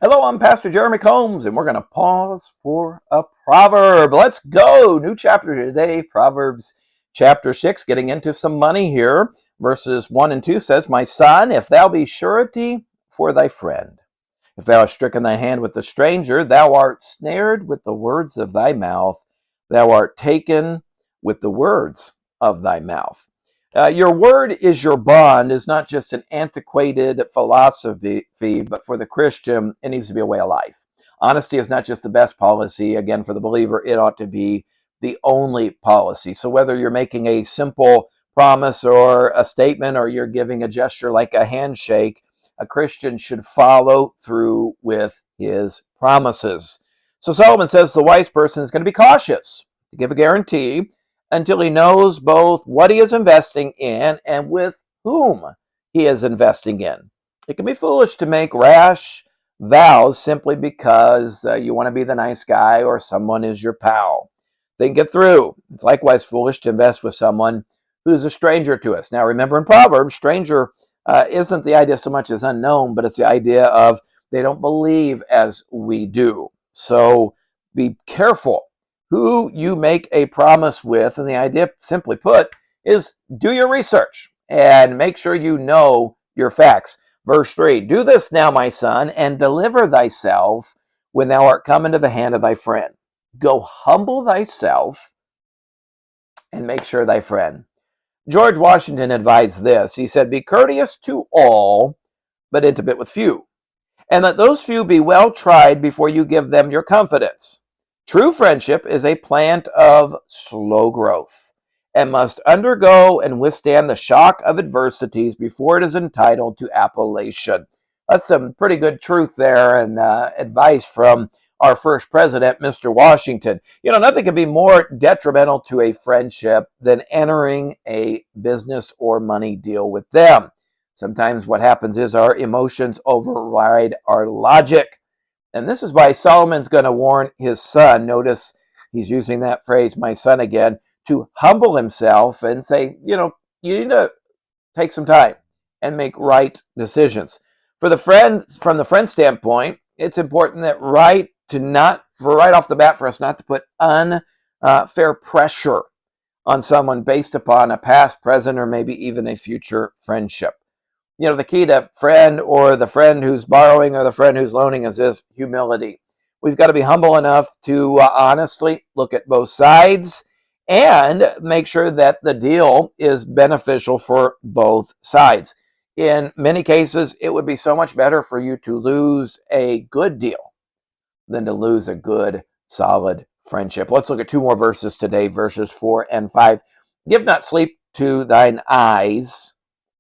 Hello, I'm Pastor Jeremy Combs, and we're going to pause for a proverb. Let's go. New chapter today, Proverbs chapter 6, getting into some money here. Verses 1 and 2 says, My son, if thou be surety for thy friend, if thou hast stricken thy hand with the stranger, thou art snared with the words of thy mouth, thou art taken with the words of thy mouth. Your word is your bond is not just an antiquated philosophy, but for the Christian, it needs to be a way of life. Honesty is not just the best policy. Again, for the believer, it ought to be the only policy. So whether you're making a simple promise or a statement, or you're giving a gesture like a handshake, a Christian should follow through with his promises. So Solomon says the wise person is going to be cautious to give a guarantee until he knows both what he is investing in and with whom he is investing in. It can be foolish to make rash vows simply because you want to be the nice guy or someone is your pal. Think it through. It's likewise foolish to invest with someone who's a stranger to us. Now, remember in Proverbs, stranger isn't the idea so much as unknown, but it's the idea of they don't believe as we do. So be careful who you make a promise with. And the idea, simply put, is do your research and make sure you know your facts. Verse 3, do this now, my son, and deliver thyself when thou art come into the hand of thy friend. Go humble thyself and make sure thy friend. George Washington advised this. He said, be courteous to all, but intimate with few. And let those few be well tried before you give them your confidence. True friendship is a plant of slow growth and must undergo and withstand the shock of adversities before it is entitled to appellation. That's some pretty good truth there and advice from our first president, Mr. Washington. You know, nothing can be more detrimental to a friendship than entering a business or money deal with them. Sometimes what happens is our emotions override our logic. And this is why Solomon's going to warn his son. Notice he's using that phrase, my son, again, to humble himself and say, you need to take some time and make right decisions. From the friend standpoint, it's important that right off the bat for us not to put unfair pressure on someone based upon a past, present, or maybe even a future friendship. You know, the key to friend or the friend who's borrowing or the friend who's loaning us is humility. We've got to be humble enough to honestly look at both sides and make sure that the deal is beneficial for both sides. In many cases, it would be so much better for you to lose a good deal than to lose a good, solid friendship. Let's look at two more verses today, verses 4 and 5. Give not sleep to thine eyes,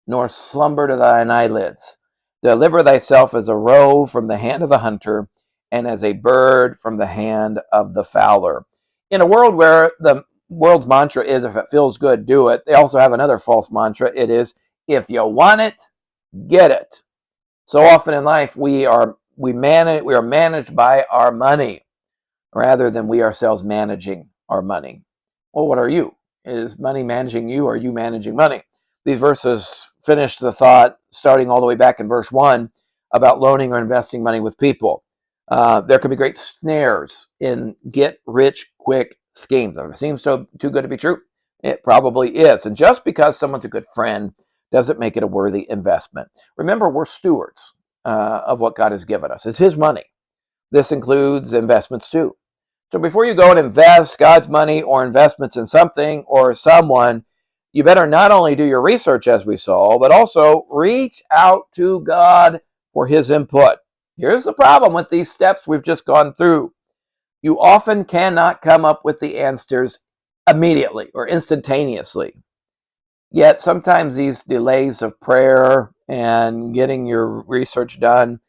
nor slumber to thine eyelids. Deliver thyself as a roe from the hand of the hunter, and as a bird from the hand of the fowler. In a world where the world's mantra is, if it feels good, do it, they also have another false mantra. It is, if you want it, get it. So often in life, we are managed by our money rather than we ourselves managing our money. Well, what are you? Is money managing you, or are you managing money? These verses finish the thought starting all the way back in verse 1 about loaning or investing money with people. There can be great snares in get-rich-quick schemes. If it seems too good to be true, it probably is. And just because someone's a good friend doesn't make it a worthy investment. Remember, we're stewards of what God has given us. It's His money. This includes investments too. So before you go and invest God's money or investments in something or someone, you better not only do your research, as we saw, but also reach out to God for His input. Here's the problem with these steps we've just gone through. You often cannot come up with the answers immediately or instantaneously. Yet sometimes these delays of prayer and getting your research done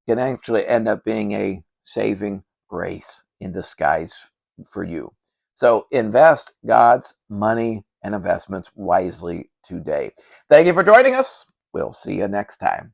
can actually end up being a saving grace in disguise for you. So invest God's money and investments wisely today. Thank you for joining us. We'll see you next time.